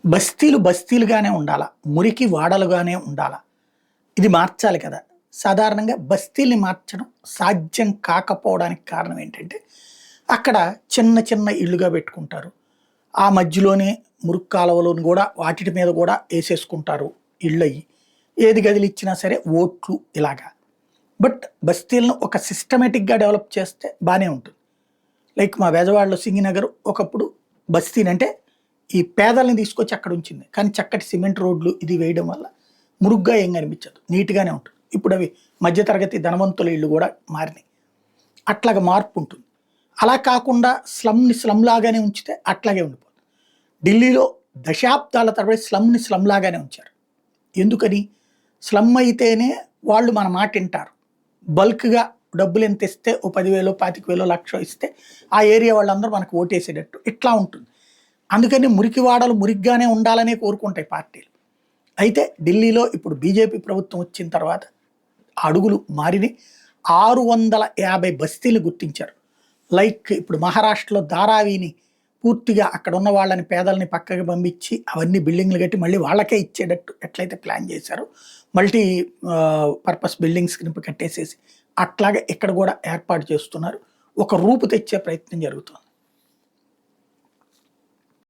బస్తీలు బస్తీలుగానే ఉండాలా? మురికి వాడలుగానే ఉండాలా? ఇది మార్చాలి కదా! సాధారణంగా బస్తీల్ని మార్చడం సాధ్యం కాకపోవడానికి కారణం ఏంటంటే, అక్కడ చిన్న చిన్న ఇళ్ళుగా పెట్టుకుంటారు. ఆ మధ్యలోనే మురుగు కాలువలను గూడా వాటిటి మీద గూడా ఏసేసుకుంటారు ఇళ్ళయ్యి. ఏది కదిలిచ్చినా సరే ఓట్లు ఇలాగా. బట్ బస్తీలను ఒక సిస్టమాటిక్‌గా డెవలప్ చేస్తే బానే ఉంటుంది. లైక్ మా బెజవాడలో సింగినగర్ ఒకప్పుడు బస్తీనంటే ఈ పేదల్ని తీసుకొచ్చి అక్కడ ఉంచింది. కానీ చక్కటి సిమెంట్ రోడ్లు ఇది వేయడం వల్ల మురుగ్గా ఏం కనిపించదు. నీట్‌గానే ఉంటుంది. ఇప్పుడు అవి మధ్య తరగతి ధనవంతుల ఇళ్ళు గూడా మారినాయి. అట్లాగా మార్పు ఉంటుంది. అలా కాకుండా స్లమ్‌ని స్లమ్ లాగానే ఉంచితే అట్లాగే ఉండిపోతుంది. ఢిల్లీలో దశాబ్దాల తరబడి స్లమ్‌ని స్లమ్ లాగానే ఉంచారు. ఎందుకని? స్లమ్ అయితేనే వాళ్ళు మన మాట ఇంటారు. బల్క్‌గా డబ్బులెంత ఇస్తే ఓ 10,000, 25,000, లక్షో ఇస్తే ఆ ఏరియా వాళ్ళందరూ మనకు ఓటేసేటట్టు ఇట్లా ఉంటుంది. అందుకని మురికి వాడలు మురిగ్గానే ఉండాలనే కోరుకుంటాయి పార్టీలు. అయితే ఢిల్లీలో ఇప్పుడు బీజేపీ ప్రభుత్వం వచ్చిన తర్వాత అడుగులు మారినాయి. 650 బస్తీలు గుర్తించారు. లైక్ ఇప్పుడు మహారాష్ట్రలో ధారావిని పూర్తిగా అక్కడ ఉన్న వాళ్ళని పేదల్ని పక్కకి పంపించి అవన్నీ బిల్డింగ్లు కట్టి మళ్ళీ వాళ్ళకే ఇచ్చేటట్టు ఎట్లయితే ప్లాన్ చేశారో మల్టీ పర్పస్ బిల్డింగ్స్ కట్టేసేసి అట్లాగే ఇక్కడ కూడా ఏర్పాటు చేస్తున్నారు. ఒక రూపు తెచ్చే ప్రయత్నం జరుగుతుంది.